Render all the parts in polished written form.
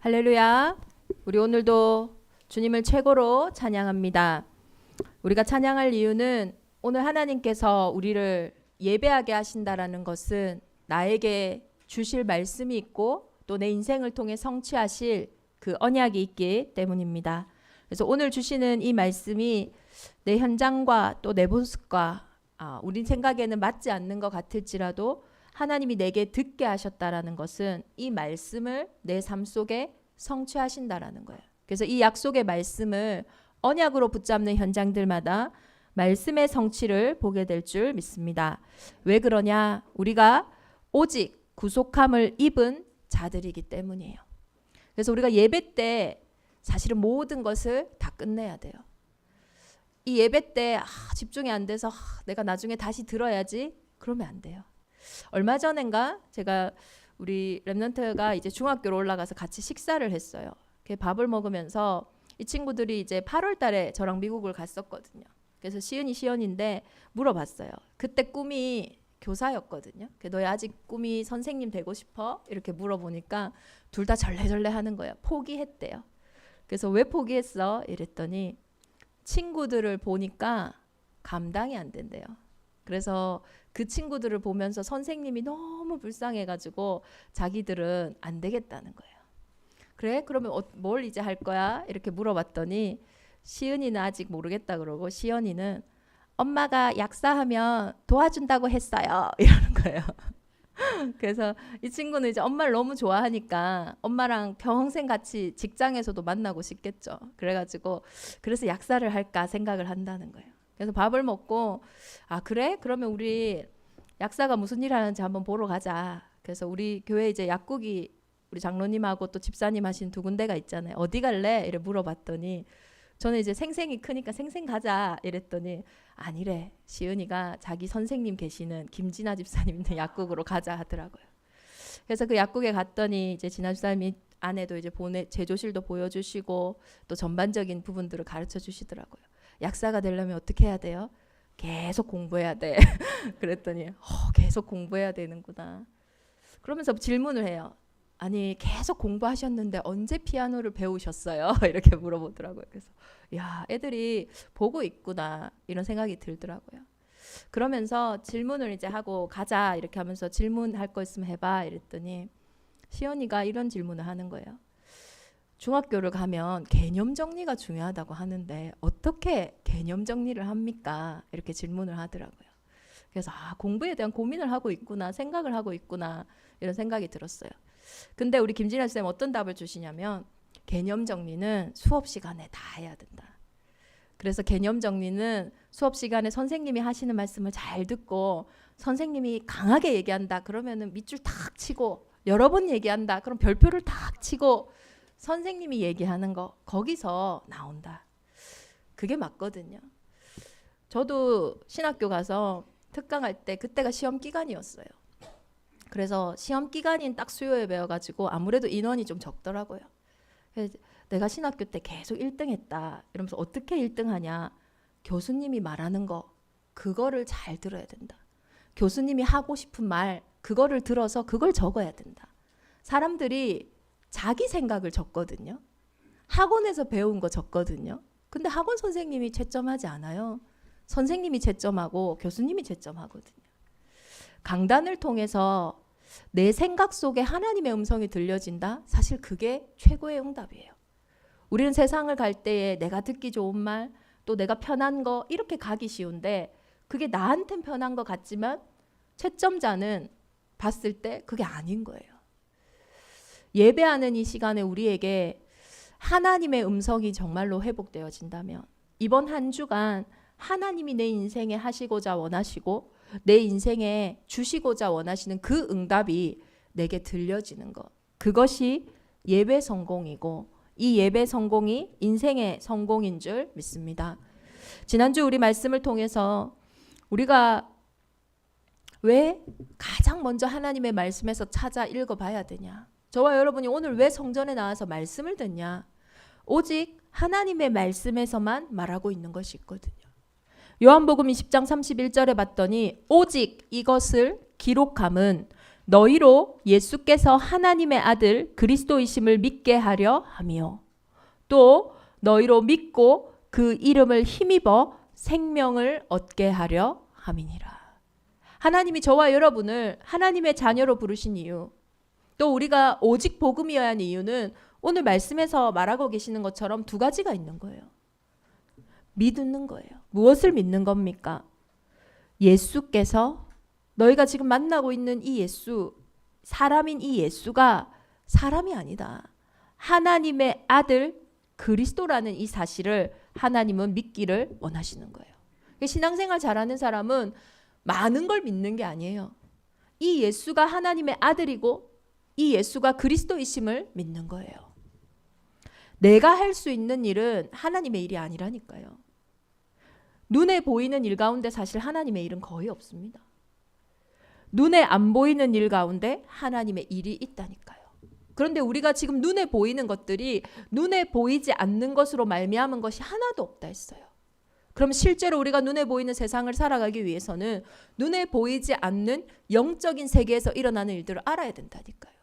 할렐루야. 우리 오늘도 주님을 최고로 찬양합니다. 우리가 찬양할 이유는 오늘 하나님께서 우리를 예배하게 하신다라는 것은 나에게 주실 말씀이 있고 또 내 인생을 통해 성취하실 그 언약이 있기 때문입니다. 그래서 오늘 주시는 이 말씀이 내 현장과 또 내 모습과 우리 생각에는 맞지 않는 것 같을지라도 하나님이 내게 듣게 하셨다라는 것은 이 말씀을 내 삶 속에 성취하신다라는 거예요. 그래서 이 약속의 말씀을 언약으로 붙잡는 현장들마다 말씀의 성취를 보게 될 줄 믿습니다. 왜 그러냐? 우리가 오직 구속함을 입은 자들이기 때문이에요. 그래서 우리가 예배 때 사실은 모든 것을 다 끝내야 돼요. 이 예배 때 집중이 안 돼서 내가 나중에 다시 들어야지 그러면 안 돼요. 얼마 전인가 제가 우리 랩런트가 이제 중학교로 올라가서 같이 식사를 했어요. 밥을 먹으면서 이 친구들이 이제 8월 달에 저랑 미국을 갔었거든요. 그래서 시연인데 물어봤어요. 그때 꿈이 교사였거든요. 너희 아직 꿈이 선생님 되고 싶어? 이렇게 물어보니까 둘 다 절레절레 하는 거예요. 포기했대요. 그래서 왜 포기했어? 이랬더니 친구들을 보니까 감당이 안 된대요. 그래서 그 친구들을 보면서 선생님이 너무 불쌍해가지고 자기들은 안 되겠다는 거예요. 그래? 그러면 뭘 이제 할 거야? 이렇게 물어봤더니 시은이는 아직 모르겠다 그러고 시연이는 엄마가 약사하면 도와준다고 했어요. 이러는 거예요. 그래서 이 친구는 이제 엄마를 너무 좋아하니까 엄마랑 평생 같이 직장에서도 만나고 싶겠죠. 그래서 약사를 할까 생각을 한다는 거예요. 그래서 밥을 먹고 그래? 그러면 우리 약사가 무슨 일 하는지 한번 보러 가자. 그래서 우리 교회 이제 약국이 우리 장로님하고 또 집사님 하신 두 군데가 있잖아요. 어디 갈래? 이래 물어봤더니 저는 이제 생생이 크니까 생생 가자 이랬더니 아니래. 시은이가 자기 선생님 계시는 김진아 집사님 있는 약국으로 가자 하더라고요. 그래서 그 약국에 갔더니 이제 진아 집사님이 안에도 이제 제조실도 보여주시고 또 전반적인 부분들을 가르쳐 주시더라고요. 약사가 되려면 어떻게 해야 돼요? 계속 공부해야 돼. 그랬더니 계속 공부해야 되는구나. 그러면서 질문을 해요. 아니 계속 공부하셨는데 언제 피아노를 배우셨어요? 이렇게 물어보더라고요. 그래서 야 애들이 보고 있구나 이런 생각이 들더라고요. 그러면서 질문을 이제 하고 가자 이렇게 하면서 질문할 거 있으면 해봐 이랬더니 시연이가 이런 질문을 하는 거예요. 중학교를 가면 개념 정리가 중요하다고 하는데 어떻게 개념 정리를 합니까? 이렇게 질문을 하더라고요. 그래서 공부에 대한 고민을 하고 있구나 생각을 하고 있구나 이런 생각이 들었어요. 근데 우리 김진아 선생님 어떤 답을 주시냐면 개념 정리는 수업 시간에 다 해야 된다. 그래서 개념 정리는 수업 시간에 선생님이 하시는 말씀을 잘 듣고 선생님이 강하게 얘기한다 그러면은 밑줄 탁 치고 여러 번 얘기한다 그럼 별표를 탁 치고 선생님이 얘기하는 거 거기서 나온다. 그게 맞거든요. 저도 신학교 가서 특강할 때 그때가 시험 기간이었어요. 그래서 시험 기간인 딱 수요에 배워가지고 아무래도 인원이 좀 적더라고요. 그래서 내가 신학교 때 계속 1등 했다 이러면서 어떻게 1등 하냐. 교수님이 말하는 거 그거를 잘 들어야 된다. 교수님이 하고 싶은 말 그거를 들어서 그걸 적어야 된다. 사람들이 자기 생각을 적거든요. 학원에서 배운 거 적거든요. 근데 학원 선생님이 채점하지 않아요. 선생님이 채점하고 교수님이 채점하거든요. 강단을 통해서 내 생각 속에 하나님의 음성이 들려진다? 사실 그게 최고의 응답이에요. 우리는 세상을 갈 때에 내가 듣기 좋은 말, 또 내가 편한 거 이렇게 가기 쉬운데 그게 나한텐 편한 것 같지만 채점자는 봤을 때 그게 아닌 거예요. 예배하는 이 시간에 우리에게 하나님의 음성이 정말로 회복되어진다면 이번 한 주간 하나님이 내 인생에 하시고자 원하시고 내 인생에 주시고자 원하시는 그 응답이 내게 들려지는 것. 그것이 예배 성공이고 이 예배 성공이 인생의 성공인 줄 믿습니다. 지난주 우리 말씀을 통해서 우리가 왜 가장 먼저 하나님의 말씀에서 찾아 읽어봐야 되냐. 저와 여러분이 오늘 왜 성전에 나와서 말씀을 듣냐. 오직 하나님의 말씀에서만 말하고 있는 것이 있거든요. 요한복음 20장 31절에 봤더니 오직 이것을 기록함은 너희로 예수께서 하나님의 아들 그리스도이심을 믿게 하려 함이요 또 너희로 믿고 그 이름을 힘입어 생명을 얻게 하려 함이니라. 하나님이 저와 여러분을 하나님의 자녀로 부르신 이유, 또 우리가 오직 복음이어야 하는 이유는 오늘 말씀에서 말하고 계시는 것처럼 두 가지가 있는 거예요. 믿는 거예요. 무엇을 믿는 겁니까? 예수께서, 너희가 지금 만나고 있는 이 예수, 사람인 이 예수가 사람이 아니다. 하나님의 아들 그리스도라는 이 사실을 하나님은 믿기를 원하시는 거예요. 신앙생활 잘하는 사람은 많은 걸 믿는 게 아니에요. 이 예수가 하나님의 아들이고 이 예수가 그리스도이심을 믿는 거예요. 내가 할 수 있는 일은 하나님의 일이 아니라니까요. 눈에 보이는 일 가운데 사실 하나님의 일은 거의 없습니다. 눈에 안 보이는 일 가운데 하나님의 일이 있다니까요. 그런데 우리가 지금 눈에 보이는 것들이 눈에 보이지 않는 것으로 말미암은 것이 하나도 없다 했어요. 그럼 실제로 우리가 눈에 보이는 세상을 살아가기 위해서는 눈에 보이지 않는 영적인 세계에서 일어나는 일들을 알아야 된다니까요.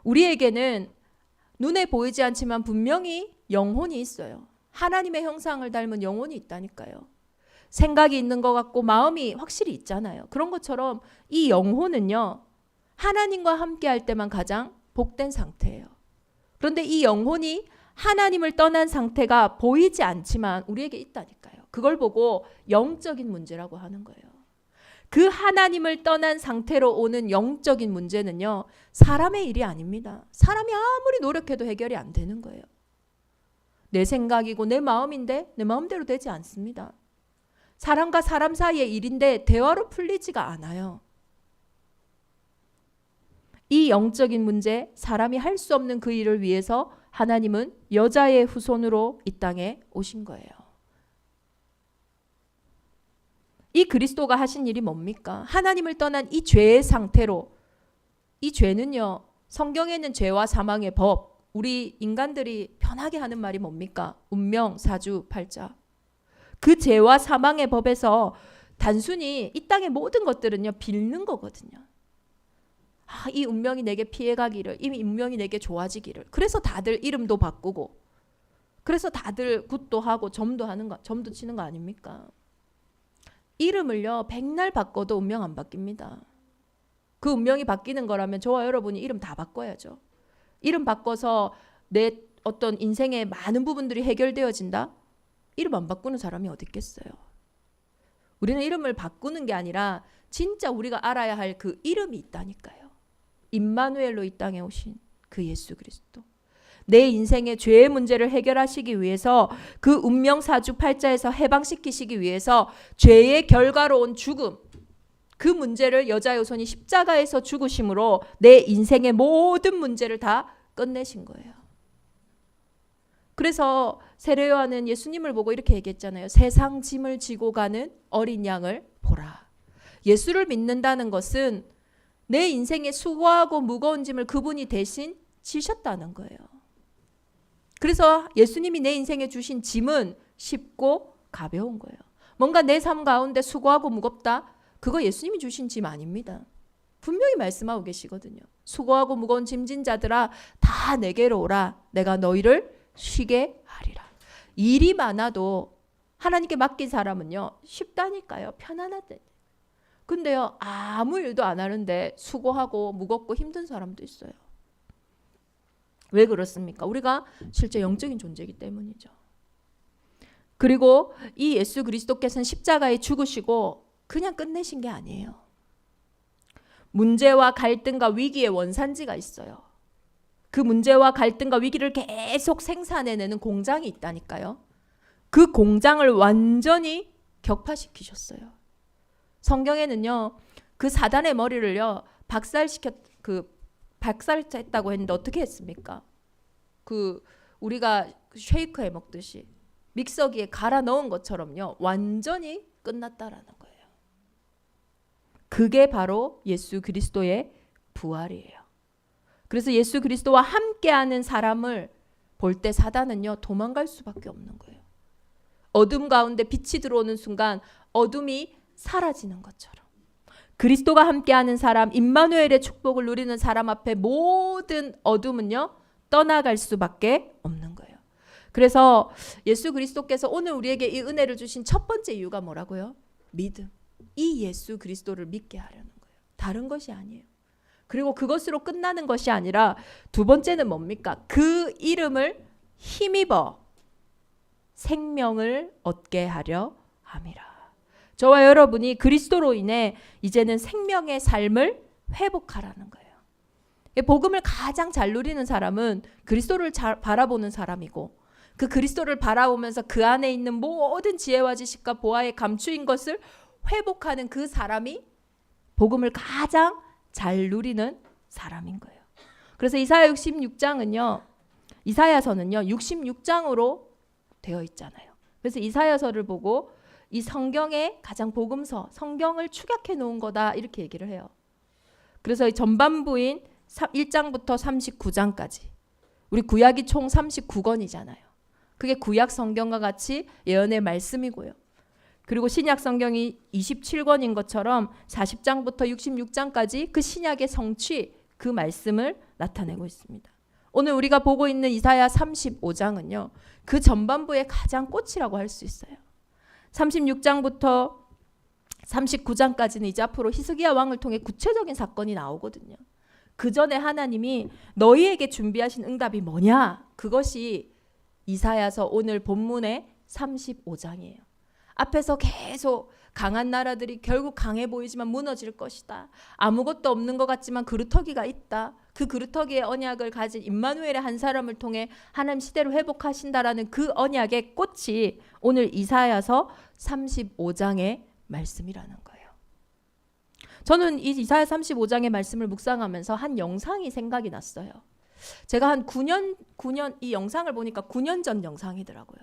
우리에게는 눈에 보이지 않지만 분명히 영혼이 있어요. 하나님의 형상을 닮은 영혼이 있다니까요. 생각이 있는 것 같고 마음이 확실히 있잖아요. 그런 것처럼 이 영혼은요, 하나님과 함께 할 때만 가장 복된 상태예요. 그런데 이 영혼이 하나님을 떠난 상태가 보이지 않지만 우리에게 있다니까요. 그걸 보고 영적인 문제라고 하는 거예요. 그 하나님을 떠난 상태로 오는 영적인 문제는요, 사람의 일이 아닙니다. 사람이 아무리 노력해도 해결이 안 되는 거예요. 내 생각이고 내 마음인데 내 마음대로 되지 않습니다. 사람과 사람 사이의 일인데 대화로 풀리지가 않아요. 이 영적인 문제, 사람이 할 수 없는 그 일을 위해서 하나님은 여자의 후손으로 이 땅에 오신 거예요. 이 그리스도가 하신 일이 뭡니까? 하나님을 떠난 이 죄의 상태로, 이 죄는요, 성경에는 죄와 사망의 법, 우리 인간들이 편하게 하는 말이 뭡니까? 운명, 사주, 팔자. 그 죄와 사망의 법에서 단순히 이 땅의 모든 것들은요, 빌는 거거든요. 이 운명이 내게 피해가기를, 이 운명이 내게 좋아지기를. 그래서 다들 이름도 바꾸고, 그래서 다들 굿도 하고 점도 하는 거, 점도 치는 거 아닙니까? 이름을요, 백날 바꿔도 운명 안 바뀝니다. 그 운명이 바뀌는 거라면 저와 여러분이 이름 다 바꿔야죠. 이름 바꿔서 내 어떤 인생의 많은 부분들이 해결되어진다? 이름 안 바꾸는 사람이 어디 있겠어요? 우리는 이름을 바꾸는 게 아니라 진짜 우리가 알아야 할 그 이름이 있다니까요. 임마누엘로 이 땅에 오신 그 예수 그리스도. 내 인생의 죄의 문제를 해결하시기 위해서 그 운명사주 팔자에서 해방시키시기 위해서 죄의 결과로 온 죽음, 그 문제를 여자의 후손이 십자가에서 죽으심으로 내 인생의 모든 문제를 다 끝내신 거예요. 그래서 세례요한은 예수님을 보고 이렇게 얘기했잖아요. 세상 짐을 지고 가는 어린 양을 보라. 예수를 믿는다는 것은 내 인생의 수고하고 무거운 짐을 그분이 대신 지셨다는 거예요. 그래서 예수님이 내 인생에 주신 짐은 쉽고 가벼운 거예요. 뭔가 내 삶 가운데 수고하고 무겁다? 그거 예수님이 주신 짐 아닙니다. 분명히 말씀하고 계시거든요. 수고하고 무거운 짐진 자들아 다 내게로 오라. 내가 너희를 쉬게 하리라. 일이 많아도 하나님께 맡긴 사람은요, 쉽다니까요. 편안하대. 근데요, 아무 일도 안 하는데 수고하고 무겁고 힘든 사람도 있어요. 왜 그렇습니까? 우리가 실제 영적인 존재이기 때문이죠. 그리고 이 예수 그리스도께서는 십자가에 죽으시고 그냥 끝내신 게 아니에요. 문제와 갈등과 위기의 원산지가 있어요. 그 문제와 갈등과 위기를 계속 생산해내는 공장이 있다니까요. 그 공장을 완전히 격파시키셨어요. 성경에는요, 그 사단의 머리를요, 박살했다고 했는데 어떻게 했습니까? 우리가 쉐이크 해 먹듯이 믹서기에 갈아 넣은 것처럼요, 완전히 끝났다라는 거예요. 그게 바로 예수 그리스도의 부활이에요. 그래서 예수 그리스도와 함께하는 사람을 볼 때 사단은요, 도망갈 수밖에 없는 거예요. 어둠 가운데 빛이 들어오는 순간 어둠이 사라지는 것처럼 그리스도가 함께하는 사람, 임마누엘의 축복을 누리는 사람 앞에 모든 어둠은요 떠나갈 수밖에 없는 거예요. 그래서 예수 그리스도께서 오늘 우리에게 이 은혜를 주신 첫 번째 이유가 뭐라고요? 믿음. 이 예수 그리스도를 믿게 하려는 거예요. 다른 것이 아니에요. 그리고 그것으로 끝나는 것이 아니라 두 번째는 뭡니까? 그 이름을 힘입어 생명을 얻게 하려 함이라. 저와 여러분이 그리스도로 인해 이제는 생명의 삶을 회복하라는 거예요. 복음을 가장 잘 누리는 사람은 그리스도를 잘 바라보는 사람이고, 그 그리스도를 바라보면서 그 안에 있는 모든 지혜와 지식과 보화에 감추인 것을 회복하는 그 사람이 복음을 가장 잘 누리는 사람인 거예요. 그래서 이사야 66장은요, 이사야서는요 66장으로 되어 있잖아요. 그래서 이사야서를 보고 이 성경의 가장 복음서, 성경을 축약해 놓은 거다 이렇게 얘기를 해요. 그래서 이 전반부인 1장부터 39장까지 우리 구약이 총 39권이잖아요. 그게 구약 성경과 같이 예언의 말씀이고요. 그리고 신약 성경이 27권인 것처럼 40장부터 66장까지 그 신약의 성취, 그 말씀을 나타내고 있습니다. 오늘 우리가 보고 있는 이사야 35장은요. 그 전반부의 가장 꽃이라고 할 수 있어요. 36장부터 39장까지는 이제 앞으로 히스기야 왕을 통해 구체적인 사건이 나오거든요. 그 전에 하나님이 너희에게 준비하신 응답이 뭐냐? 그것이 이사야서 오늘 본문의 35장이에요. 앞에서 계속 강한 나라들이 결국 강해 보이지만 무너질 것이다. 아무것도 없는 것 같지만 그루터기가 있다. 그 그루터기의 언약을 가진 임마누엘의 한 사람을 통해 하나님 시대를 회복하신다라는 그 언약의 꽃이 오늘 이사야서 35장의 말씀이라는 거예요. 저는 이 이사야 35장의 말씀을 묵상하면서 한 영상이 생각이 났어요. 제가 한 9년 이 영상을 보니까 9년 전 영상이더라고요.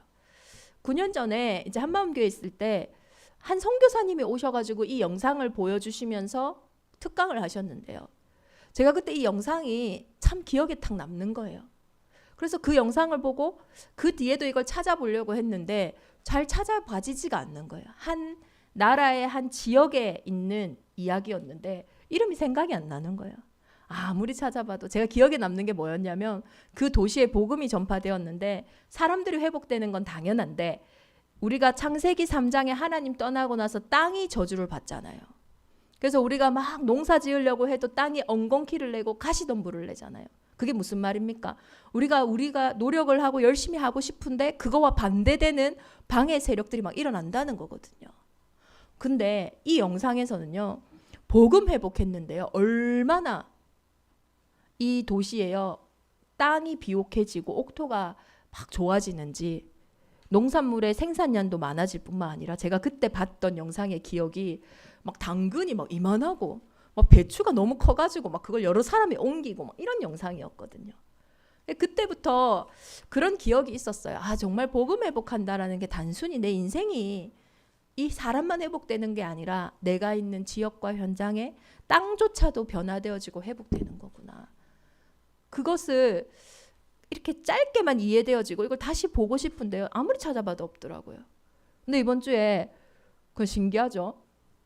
9년 전에 이제 한마음교회 있을 때 한 선교사님이 오셔가지고 이 영상을 보여주시면서 특강을 하셨는데요. 제가 그때 이 영상이 참 기억에 탁 남는 거예요. 그래서 그 영상을 보고 그 뒤에도 이걸 찾아보려고 했는데 잘 찾아봐지지가 않는 거예요. 한 나라의 한 지역에 있는 이야기였는데 이름이 생각이 안 나는 거예요. 아무리 찾아봐도 제가 기억에 남는 게 뭐였냐면 그 도시에 복음이 전파되었는데 사람들이 회복되는 건 당연한데 우리가 창세기 3장에 하나님 떠나고 나서 땅이 저주를 받잖아요. 그래서 우리가 막 농사 지으려고 해도 땅이 엉겅퀴를 내고 가시덤불을 내잖아요. 그게 무슨 말입니까? 우리가 노력을 하고 열심히 하고 싶은데 그거와 반대되는 방해 세력들이 막 일어난다는 거거든요. 근데 이 영상에서는요. 복음 회복했는데요. 얼마나 이 도시에요. 땅이 비옥해지고 옥토가 막 좋아지는지 농산물의 생산량도 많아질 뿐만 아니라 제가 그때 봤던 영상의 기억이 막 당근이 막 이만하고 막 배추가 너무 커가지고 막 그걸 여러 사람이 옮기고 막 이런 영상이었거든요. 그때부터 그런 기억이 있었어요. 아 정말 복음 회복한다라는 게 단순히 내 인생이 이 사람만 회복되는 게 아니라 내가 있는 지역과 현장에 땅조차도 변화되어지고 회복되는 거구나. 그것을 이렇게 짧게만 이해되어지고 이걸 다시 보고 싶은데요. 아무리 찾아봐도 없더라고요. 근데 이번 주에 그건 신기하죠.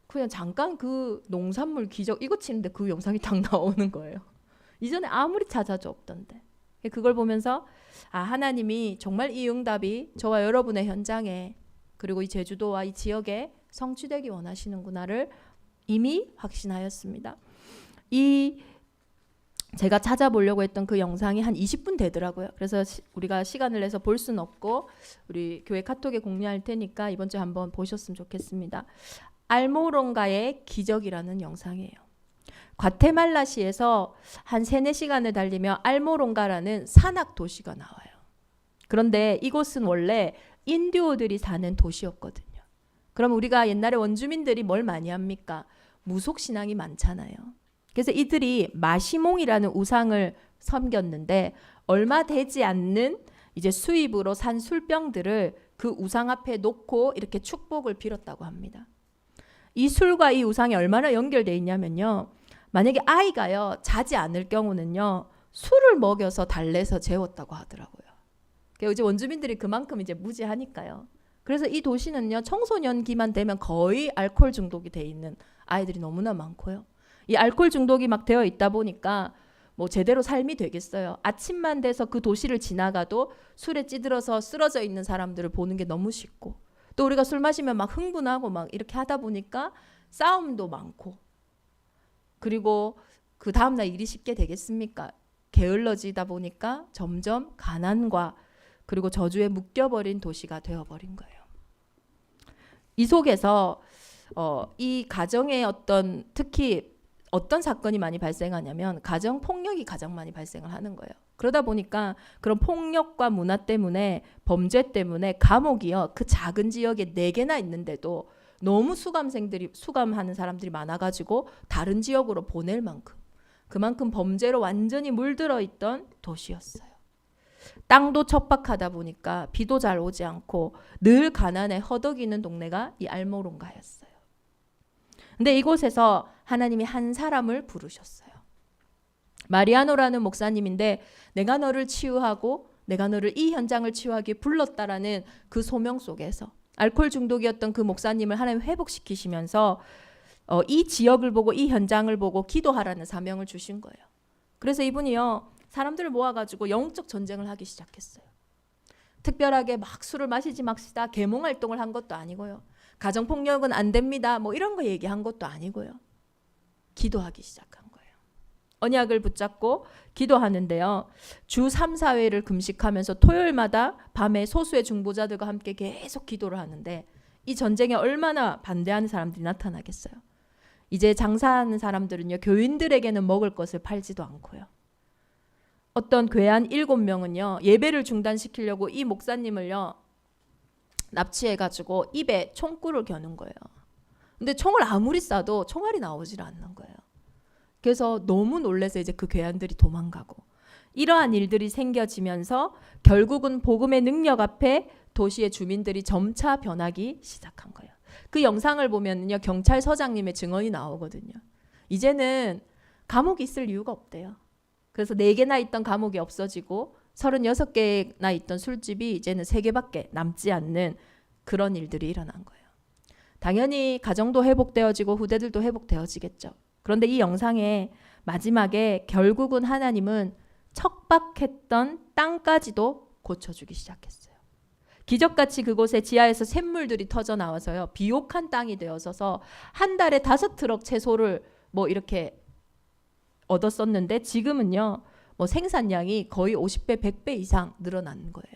그냥 잠깐 그 농산물 기적 이거 치는데 그 영상이 딱 나오는 거예요. 이전에 아무리 찾아도 없던데. 그걸 보면서 아 하나님이 정말 이 응답이 저와 여러분의 현장에 그리고 이 제주도와 이 지역에 성취되기 원하시는구나를 이미 확신하였습니다. 제가 찾아보려고 했던 그 영상이 한 20분 되더라고요. 그래서 우리가 시간을 내서 볼 수는 없고 우리 교회 카톡에 공유할 테니까 이번 주에 한번 보셨으면 좋겠습니다. 알모론가의 기적이라는 영상이에요. 과테말라시에서 한 3-4시간을 달리며 알모론가라는 산악 도시가 나와요. 그런데 이곳은 원래 인디오들이 사는 도시였거든요. 그럼 우리가 옛날에 원주민들이 뭘 많이 합니까? 무속신앙이 많잖아요. 그래서 이들이 마시몽이라는 우상을 섬겼는데 얼마 되지 않는 이제 수입으로 산 술병들을 그 우상 앞에 놓고 이렇게 축복을 빌었다고 합니다. 이 술과 이 우상이 얼마나 연결되어 있냐면요. 만약에 아이가요 자지 않을 경우는요 술을 먹여서 달래서 재웠다고 하더라고요. 이제 원주민들이 그만큼 이제 무지하니까요. 그래서 이 도시는요 청소년기만 되면 거의 알코올 중독이 돼 있는 아이들이 너무나 많고요. 이 알코올 중독이 막 되어 있다 보니까 뭐 제대로 삶이 되겠어요. 아침만 돼서 그 도시를 지나가도 술에 찌들어서 쓰러져 있는 사람들을 보는 게 너무 쉽고, 또 우리가 술 마시면 막 흥분하고 막 이렇게 하다 보니까 싸움도 많고, 그리고 그 다음날 일이 쉽게 되겠습니까? 게을러지다 보니까 점점 가난과 그리고 저주에 묶여버린 도시가 되어버린 거예요. 이 속에서 이 가정의 어떤, 특히 어떤 사건이 많이 발생하냐면 가정 폭력이 가장 많이 발생을 하는 거예요. 그러다 보니까 그런 폭력과 문화 때문에, 범죄 때문에 감옥이요, 그 작은 지역에 4개나 있는데도 너무 수감하는 사람들이 많아가지고 다른 지역으로 보낼 만큼, 그만큼 범죄로 완전히 물들어 있던 도시였어요. 땅도 척박하다 보니까 비도 잘 오지 않고 늘 가난에 허덕이는 동네가 이 알모론가였어요. 근데 이곳에서 하나님이 한 사람을 부르셨어요. 마리아노라는 목사님인데, 내가 너를 치유하고 내가 너를 이 현장을 치유하기 불렀다라는 그 소명 속에서 알코올 중독이었던 그 목사님을 하나님 회복시키시면서 이 지역을 보고 이 현장을 보고 기도하라는 사명을 주신 거예요. 그래서 이분이요, 사람들을 모아가지고 영적 전쟁을 하기 시작했어요. 특별하게 막 술을 마시지 맙시다, 계몽 활동을 한 것도 아니고요. 가정폭력은 안 됩니다, 뭐 이런 거 얘기한 것도 아니고요. 기도하기 시작한 거예요. 언약을 붙잡고 기도하는데요. 주 3, 4회를 금식하면서 토요일마다 밤에 소수의 중보자들과 함께 계속 기도를 하는데, 이 전쟁에 얼마나 반대하는 사람들이 나타나겠어요. 이제 장사하는 사람들은요, 교인들에게는 먹을 것을 팔지도 않고요. 어떤 괴한 7명은요, 예배를 중단시키려고 이 목사님을요 납치해가지고 입에 총구를 겨눈 거예요. 근데 총을 아무리 쏴도 총알이 나오질 않는 거예요. 그래서 너무 놀라서 이제 그 괴한들이 도망가고, 이러한 일들이 생겨지면서 결국은 복음의 능력 앞에 도시의 주민들이 점차 변하기 시작한 거예요. 그 영상을 보면요, 경찰서장님의 증언이 나오거든요. 이제는 감옥이 있을 이유가 없대요. 그래서 4개나 있던 감옥이 없어지고 36개나 있던 술집이 이제는 3개밖에 남지 않는 그런 일들이 일어난 거예요. 당연히 가정도 회복되어지고 후대들도 회복되어지겠죠. 그런데 이 영상의 마지막에 결국은 하나님은 척박했던 땅까지도 고쳐주기 시작했어요. 기적같이 그곳에 지하에서 샘물들이 터져 나와서요, 비옥한 땅이 되어서서 한 달에 5트럭 채소를 뭐 이렇게 얻었었는데, 지금은요 뭐 생산량이 거의 50배, 100배 이상 늘어난 거예요.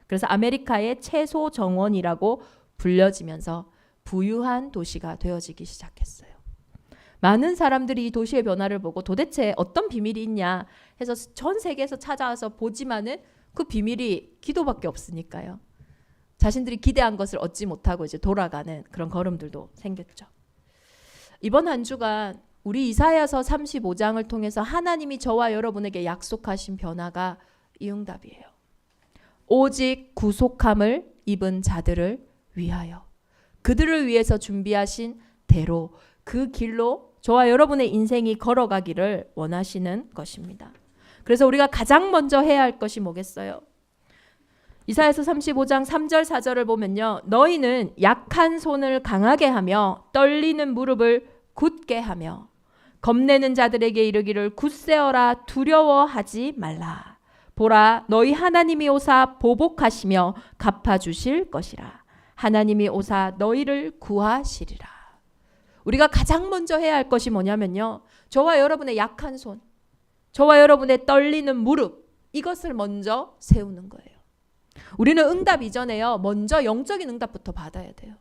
그래서 아메리카의 채소 정원이라고 불려지면서 부유한 도시가 되어지기 시작했어요. 많은 사람들이 이 도시의 변화를 보고 도대체 어떤 비밀이 있냐 해서 전 세계에서 찾아와서 보지만은 그 비밀이 기도밖에 없으니까요. 자신들이 기대한 것을 얻지 못하고 이제 돌아가는 그런 걸음들도 생겼죠. 이번 한 주간 우리 이사야서 35장을 통해서 하나님이 저와 여러분에게 약속하신 변화가 이 응답이에요. 오직 구속함을 입은 자들을 위하여, 그들을 위해서 준비하신 대로, 그 길로 저와 여러분의 인생이 걸어가기를 원하시는 것입니다. 그래서 우리가 가장 먼저 해야 할 것이 뭐겠어요? 이사야서 35장 3절 4절을 보면요, 너희는 약한 손을 강하게 하며 떨리는 무릎을 굳게 하며 겁내는 자들에게 이르기를 굳세어라, 두려워하지 말라. 보라, 너희 하나님이 오사 보복하시며 갚아주실 것이라. 하나님이 오사 너희를 구하시리라. 우리가 가장 먼저 해야 할 것이 뭐냐면요, 저와 여러분의 약한 손, 저와 여러분의 떨리는 무릎, 이것을 먼저 세우는 거예요. 우리는 응답 이전에요, 먼저 영적인 응답부터 받아야 돼요.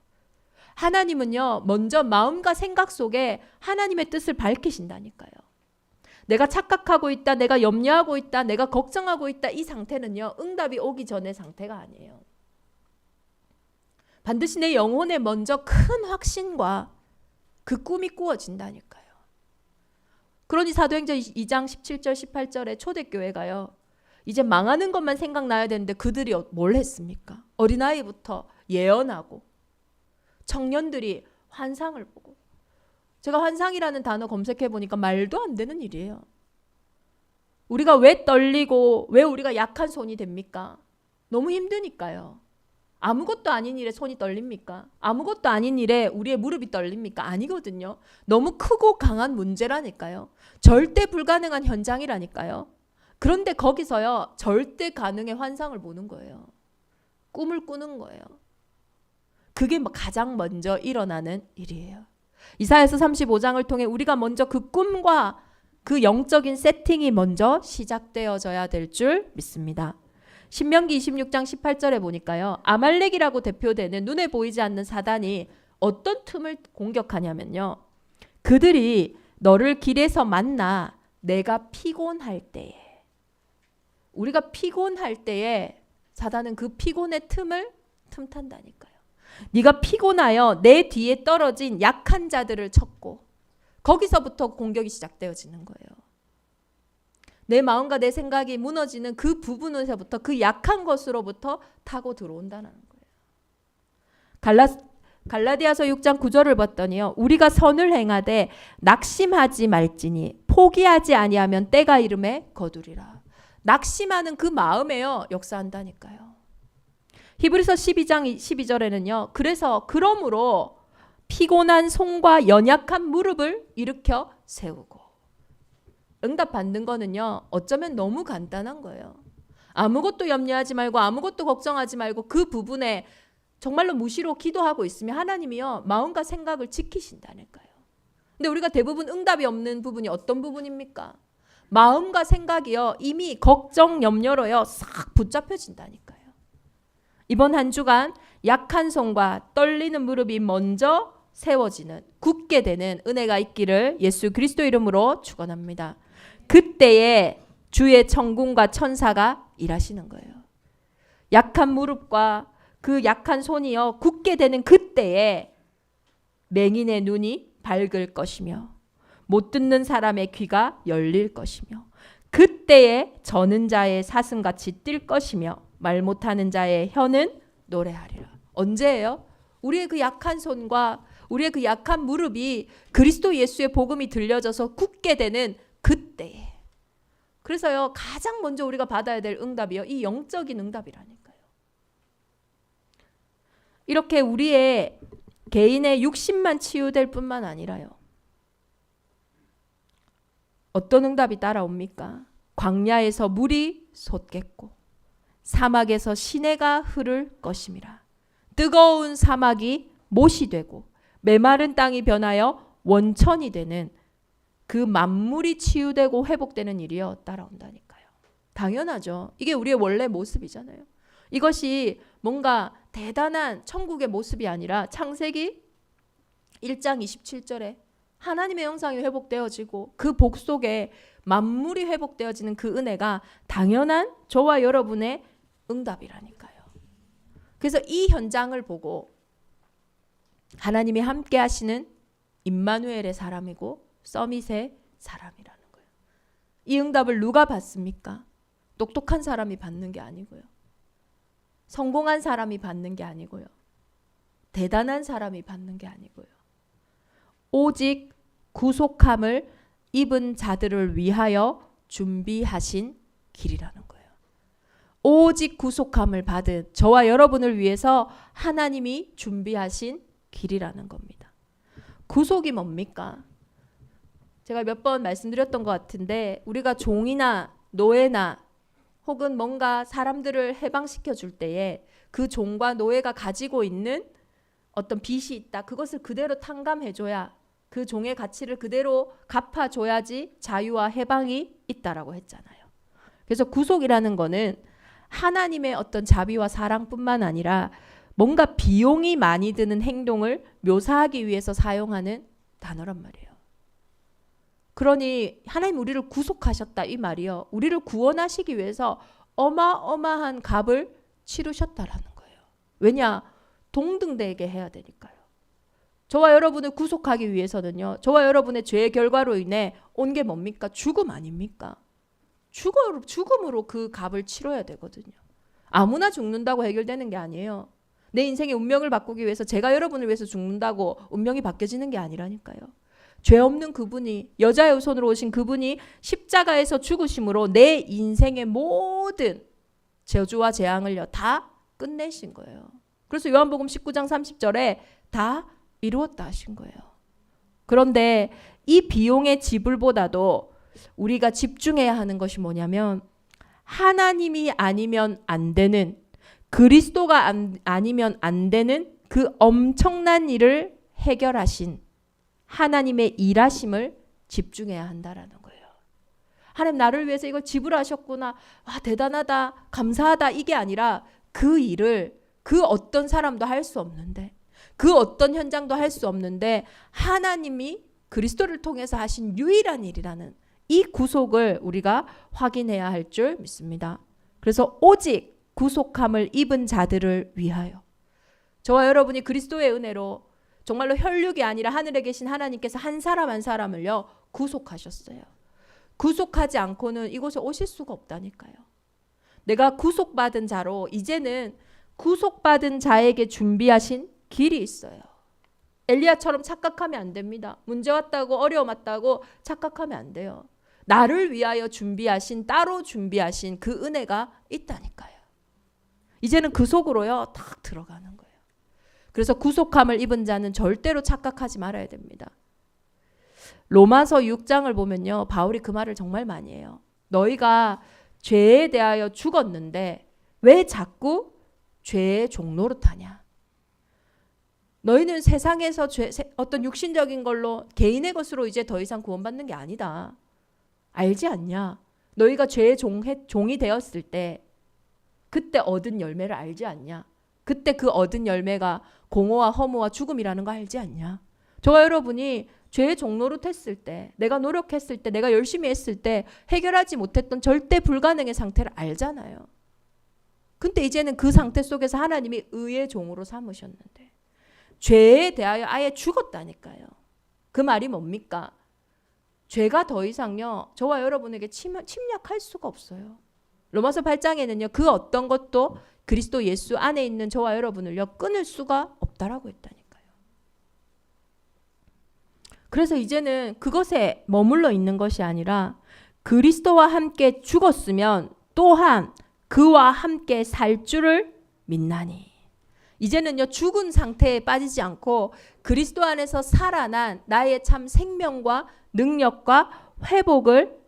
하나님은요, 먼저 마음과 생각 속에 하나님의 뜻을 밝히신다니까요. 내가 착각하고 있다, 내가 염려하고 있다, 내가 걱정하고 있다, 이 상태는요, 응답이 오기 전의 상태가 아니에요. 반드시 내 영혼에 먼저 큰 확신과 그 꿈이 꾸어진다니까요. 그러니 사도행전 2장 17절 18절에 초대교회가요, 이제 망하는 것만 생각나야 되는데 그들이 뭘 했습니까? 어린아이부터 예언하고 청년들이 환상을 보고, 제가 환상이라는 단어 검색해 보니까 말도 안 되는 일이에요. 우리가 왜 떨리고 왜 우리가 약한 손이 됩니까? 너무 힘드니까요. 아무것도 아닌 일에 손이 떨립니까? 아무것도 아닌 일에 우리의 무릎이 떨립니까? 아니거든요. 너무 크고 강한 문제라니까요. 절대 불가능한 현장이라니까요. 그런데 거기서요, 절대 가능의 환상을 보는 거예요. 꿈을 꾸는 거예요. 그게 가장 먼저 일어나는 일이에요. 이사야서 35장을 통해 우리가 먼저 그 꿈과 그 영적인 세팅이 먼저 시작되어져야 될 줄 믿습니다. 신명기 26장 18절에 보니까요, 아말렉이라고 대표되는 눈에 보이지 않는 사단이 어떤 틈을 공격하냐면요, 그들이 너를 길에서 만나 내가 피곤할 때에, 우리가 피곤할 때에 사단은 그 피곤의 틈을 틈탄다니까요. 네가 피곤하여 내 뒤에 떨어진 약한 자들을 쳤고, 거기서부터 공격이 시작되어지는 거예요. 내 마음과 내 생각이 무너지는 그 부분에서부터, 그 약한 것으로부터 타고 들어온다는 거예요. 갈라디아서 6장 9절을 봤더니요, 우리가 선을 행하되 낙심하지 말지니 포기하지 아니하면 때가 이름에 거두리라. 낙심하는 그 마음에요, 역사한다니까요. 히브리서 12장 12절에는요, 그러므로 피곤한 손과 연약한 무릎을 일으켜 세우고. 응답 받는 거는요, 어쩌면 너무 간단한 거예요. 아무것도 염려하지 말고 아무것도 걱정하지 말고 그 부분에 정말로 무시로 기도하고 있으면 하나님이요, 마음과 생각을 지키신다니까요. 근데 우리가 대부분 응답이 없는 부분이 어떤 부분입니까? 마음과 생각이요, 이미 걱정, 염려로요, 싹 붙잡혀진다니까요. 이번 한 주간 약한 손과 떨리는 무릎이 먼저 세워지는, 굳게 되는 은혜가 있기를 예수 그리스도 이름으로 축원합니다. 그때에 주의 천군과 천사가 일하시는 거예요. 약한 무릎과 그 약한 손이요, 굳게 되는 그때에 맹인의 눈이 밝을 것이며 못 듣는 사람의 귀가 열릴 것이며 그때에 저는 자의 사슴같이 뛸 것이며 말 못하는 자의 혀는 노래하리라. 언제예요? 우리의 그 약한 손과 우리의 그 약한 무릎이 그리스도 예수의 복음이 들려져서 굳게 되는 그때에. 그래서요, 가장 먼저 우리가 받아야 될 응답이요, 이 영적인 응답이라니까요. 이렇게 우리의 개인의 육신만 치유될 뿐만 아니라요, 어떤 응답이 따라옵니까? 광야에서 물이 솟겠고 사막에서 시내가 흐를 것임이라. 뜨거운 사막이 못이 되고 메마른 땅이 변하여 원천이 되는 그 만물이 치유되고 회복되는 일이요, 따라온다니까요. 당연하죠. 이게 우리의 원래 모습이잖아요. 이것이 뭔가 대단한 천국의 모습이 아니라 창세기 1장 27절에 하나님의 형상이 회복되어지고 그 복 속에 만물이 회복되어지는 그 은혜가 당연한 저와 여러분의 응답이라니까요. 그래서 이 현장을 보고 하나님이 함께 하시는 임마누엘의 사람이고 서밋의 사람이라는 거예요. 이 응답을 누가 받습니까? 똑똑한 사람이 받는 게 아니고요, 성공한 사람이 받는 게 아니고요, 대단한 사람이 받는 게 아니고요, 오직 구속함을 입은 자들을 위하여 준비하신 길이라는 거예요. 오직 구속함을 받은 저와 여러분을 위해서 하나님이 준비하신 길이라는 겁니다. 구속이 뭡니까? 제가 몇 번 말씀드렸던 것 같은데, 우리가 종이나 노예나 혹은 뭔가 사람들을 해방시켜 줄 때에 그 종과 노예가 가지고 있는 어떤 빚이 있다, 그것을 그대로 탕감해줘야, 그 종의 가치를 그대로 갚아줘야지 자유와 해방이 있다라고 했잖아요. 그래서 구속이라는 거는 하나님의 어떤 자비와 사랑뿐만 아니라 뭔가 비용이 많이 드는 행동을 묘사하기 위해서 사용하는 단어란 말이에요. 그러니 하나님 우리를 구속하셨다, 이 말이요, 우리를 구원하시기 위해서 어마어마한 값을 치르셨다라는 거예요. 왜냐? 동등되게 해야 되니까요. 저와 여러분을 구속하기 위해서는요, 저와 여러분의 죄의 결과로 인해 온 게 뭡니까? 죽음 아닙니까? 죽음으로 그 값을 치러야 되거든요. 아무나 죽는다고 해결되는 게 아니에요. 내 인생의 운명을 바꾸기 위해서 제가 여러분을 위해서 죽는다고 운명이 바뀌어지는 게 아니라니까요. 죄 없는 그분이, 여자의 후손으로 오신 그분이 십자가에서 죽으심으로 내 인생의 모든 저주와 재앙을요 다 끝내신 거예요. 그래서 요한복음 19장 30절에 다 이루었다 하신 거예요. 그런데 이 비용의 지불보다도 우리가 집중해야 하는 것이 뭐냐면 하나님이 아니면 안 되는, 그리스도가 아니면 안 되는 그 엄청난 일을 해결하신 하나님의 일하심을 집중해야 한다라는 거예요. 하나님 나를 위해서 이걸 지불하셨구나. 와, 대단하다. 감사하다. 이게 아니라 그 일을 그 어떤 사람도 할 수 없는데, 그 어떤 현장도 할 수 없는데 하나님이 그리스도를 통해서 하신 유일한 일이라는 이 구속을 우리가 확인해야 할 줄 믿습니다. 그래서 오직 구속함을 입은 자들을 위하여, 저와 여러분이 그리스도의 은혜로 정말로 혈육이 아니라 하늘에 계신 하나님께서 한 사람 한 사람을요 구속하셨어요. 구속하지 않고는 이곳에 오실 수가 없다니까요. 내가 구속받은 자로 이제는 구속받은 자에게 준비하신 길이 있어요. 엘리야처럼 착각하면 안 됩니다. 문제 왔다고, 어려움 왔다고 착각하면 안 돼요. 나를 위하여 준비하신, 따로 준비하신 그 은혜가 있다니까요. 이제는 그 속으로요 딱 들어가는 거예요. 그래서 구속함을 입은 자는 절대로 착각하지 말아야 됩니다. 로마서 6장을 보면요 바울이 그 말을 정말 많이 해요. 너희가 죄에 대하여 죽었는데 왜 자꾸 죄의 종노릇하냐. 너희는 세상에서 어떤 육신적인 걸로 개인의 것으로 이제 더 이상 구원받는 게 아니다. 알지 않냐? 너희가 죄의 종이 되었을 때 그때 얻은 열매를 알지 않냐? 그때 그 얻은 열매가 공허와 허무와 죽음이라는 거 알지 않냐? 저와 여러분이 죄의 종노릇했을 때, 내가 노력했을 때, 내가 열심히 했을 때 해결하지 못했던 절대 불가능의 상태를 알잖아요. 근데 이제는 그 상태 속에서 하나님이 의의 종으로 삼으셨는데 죄에 대하여 아예 죽었다니까요. 그 말이 뭡니까? 죄가 더 이상요 저와 여러분에게 침략할 수가 없어요. 로마서 8장에는요 그 어떤 것도 그리스도 예수 안에 있는 저와 여러분을요 끊을 수가 없다라고 했다니까요. 그래서 이제는 그것에 머물러 있는 것이 아니라 그리스도와 함께 죽었으면 또한 그와 함께 살 줄을 믿나니. 이제는요 죽은 상태에 빠지지 않고 그리스도 안에서 살아난 나의 참 생명과 능력과 회복을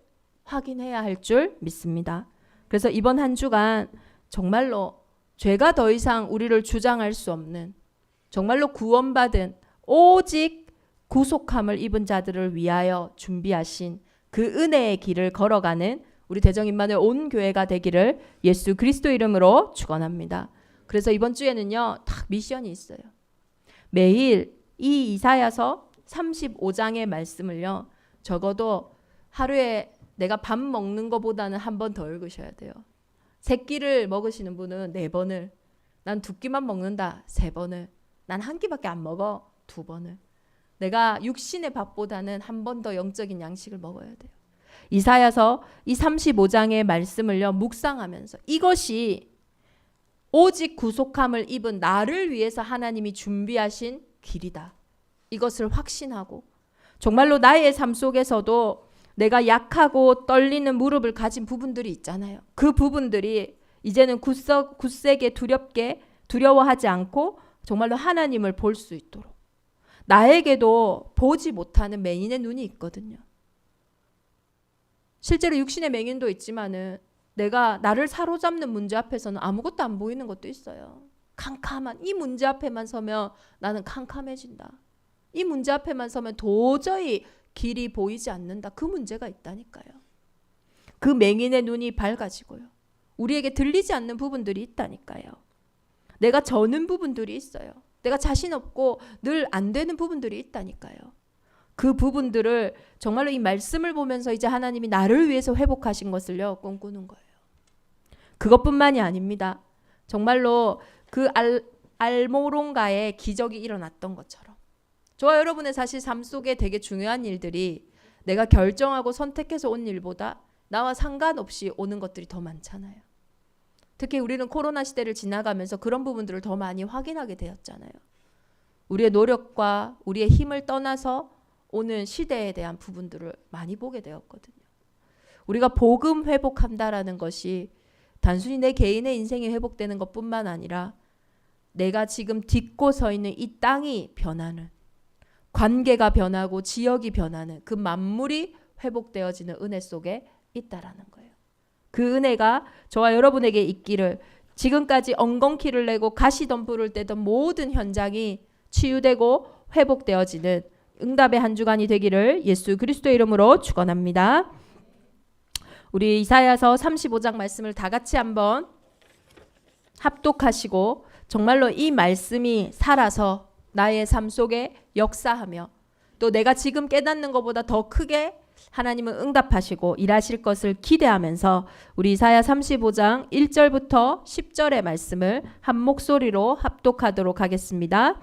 확인해야 할 줄 믿습니다. 그래서 이번 한 주간 정말로 죄가 더 이상 우리를 주장할 수 없는, 정말로 구원받은 오직 구속함을 입은 자들을 위하여 준비하신 그 은혜의 길을 걸어가는 우리 대정임마누엘 온 교회가 되기를 예수 그리스도 이름으로 축원합니다. 그래서 이번 주에는요 딱 미션이 있어요. 매일 이 이사야서 35장의 말씀을요 적어도 하루에 내가 밥 먹는 것보다는 한 번 더 읽으셔야 돼요. 세 끼를 먹으시는 분은 4번을, 난 2끼만 먹는다 3번을, 난 1끼밖에 안 먹어 2번을. 내가 육신의 밥보다는 한 번 더 영적인 양식을 먹어야 돼요. 이사야서 이 35장의 말씀을요 묵상하면서 이것이 오직 구속함을 입은 나를 위해서 하나님이 준비하신 길이다. 이것을 확신하고 정말로 나의 삶 속에서도 내가 약하고 떨리는 무릎을 가진 부분들이 있잖아요. 그 부분들이 이제는 굳세게 두렵게 두려워하지 않고 정말로 하나님을 볼 수 있도록. 나에게도 보지 못하는 맹인의 눈이 있거든요. 실제로 육신의 맹인도 있지만은 내가 나를 사로잡는 문제 앞에서는 아무것도 안 보이는 것도 있어요. 캄캄한 이 문제 앞에만 서면 나는 캄캄해진다. 이 문제 앞에만 서면 도저히 길이 보이지 않는다. 그 문제가 있다니까요. 그 맹인의 눈이 밝아지고요. 우리에게 들리지 않는 부분들이 있다니까요. 내가 저는 부분들이 있어요. 내가 자신 없고 늘 안 되는 부분들이 있다니까요. 그 부분들을 정말로 이 말씀을 보면서 이제 하나님이 나를 위해서 회복하신 것을요 꿈꾸는 거예요. 그것뿐만이 아닙니다. 정말로 그 알모론가에 기적이 일어났던 것처럼 저와 여러분의 사실 삶 속에 되게 중요한 일들이 내가 결정하고 선택해서 온 일보다 나와 상관없이 오는 것들이 더 많잖아요. 특히 우리는 코로나 시대를 지나가면서 그런 부분들을 더 많이 확인하게 되었잖아요. 우리의 노력과 우리의 힘을 떠나서 오는 시대에 대한 부분들을 많이 보게 되었거든요. 우리가 복음 회복한다라는 것이 단순히 내 개인의 인생이 회복되는 것뿐만 아니라 내가 지금 딛고 서 있는 이 땅이 변하는, 관계가 변하고 지역이 변하는 그 만물이 회복되어지는 은혜 속에 있다라는 거예요. 그 은혜가 저와 여러분에게 있기를, 지금까지 엉겅퀴를 내고 가시덤불을 떼던 모든 현장이 치유되고 회복되어지는 응답의 한 주간이 되기를 예수 그리스도의 이름으로 축원합니다. 우리 이사야서 35장 말씀을 다 같이 한번 합독하시고 정말로 이 말씀이 살아서 나의 삶 속에 역사하며 또 내가 지금 깨닫는 것보다 더 크게 하나님은 응답하시고 일하실 것을 기대하면서 우리 이사야 35장 1절부터 10절의 말씀을 한 목소리로 합독하도록 하겠습니다.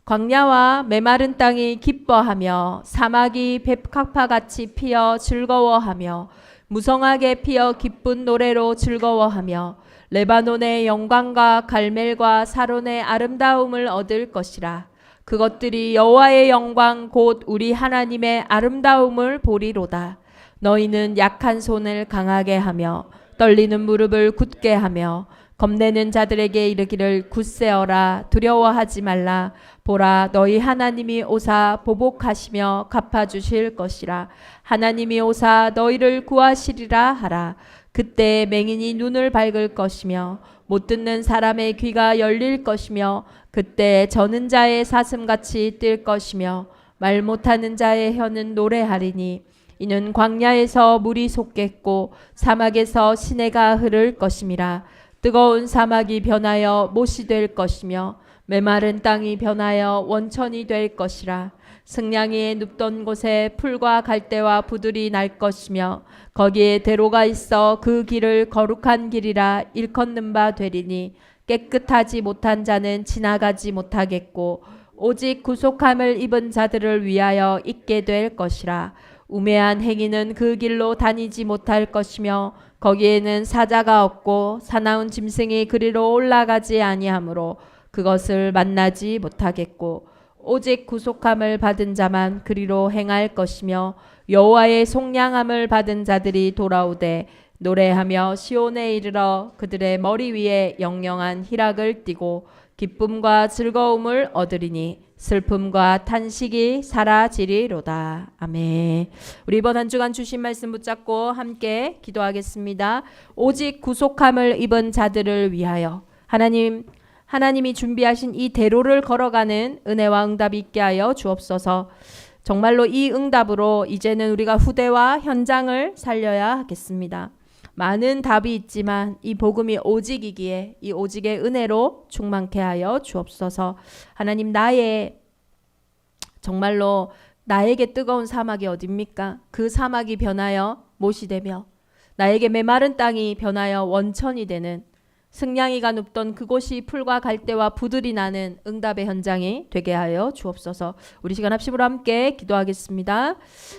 광야와 메마른 땅이 기뻐하며 사막이 뱀각파같이 피어 즐거워하며 무성하게 피어 기쁜 노래로 즐거워하며 레바논의 영광과 갈멜과 사론의 아름다움을 얻을 것이라. 그것들이 여호와의 영광 곧 우리 하나님의 아름다움을 보리로다. 너희는 약한 손을 강하게 하며 떨리는 무릎을 굳게 하며 겁내는 자들에게 이르기를 굳세어라, 두려워하지 말라. 보라, 너희 하나님이 오사 보복하시며 갚아주실 것이라. 하나님이 오사 너희를 구하시리라 하라. 그때 맹인이 눈을 밝을 것이며 못 듣는 사람의 귀가 열릴 것이며 그때 저는 자의 사슴같이 뛸 것이며 말 못하는 자의 혀는 노래하리니 이는 광야에서 물이 솟겠고 사막에서 시내가 흐를 것임이라. 뜨거운 사막이 변하여 못이 될 것이며 메마른 땅이 변하여 원천이 될 것이라. 승냥이에 눕던 곳에 풀과 갈대와 부들이 날 것이며 거기에 대로가 있어 그 길을 거룩한 길이라 일컫는 바 되리니 깨끗하지 못한 자는 지나가지 못하겠고 오직 구속함을 입은 자들을 위하여 있게 될 것이라. 우매한 행위는 그 길로 다니지 못할 것이며 거기에는 사자가 없고 사나운 짐승이 그리로 올라가지 아니하므로 그것을 만나지 못하겠고 오직 구속함을 받은 자만 그리로 행할 것이며 여호와의 속량함을 받은 자들이 돌아오되 노래하며 시온에 이르러 그들의 머리 위에 영영한 희락을 띠고 기쁨과 즐거움을 얻으리니 슬픔과 탄식이 사라지리로다. 아멘. 우리 이번 한 주간 주신 말씀 붙잡고 함께 기도하겠습니다. 오직 구속함을 입은 자들을 위하여 하나님이 준비하신 이 대로를 걸어가는 은혜와 응답이 있게 하여 주옵소서. 정말로 이 응답으로 이제는 우리가 후대와 현장을 살려야 하겠습니다. 많은 답이 있지만 이 복음이 오직이기에 이 오직의 은혜로 충만케 하여 주옵소서. 하나님, 정말로 나에게 뜨거운 사막이 어딥니까? 그 사막이 변하여 못이 되며 나에게 메마른 땅이 변하여 원천이 되는, 승냥이가 눕던 그곳이 풀과 갈대와 부들이 나는 응답의 현장이 되게 하여 주옵소서. 우리 시간 합심으로 함께 기도하겠습니다.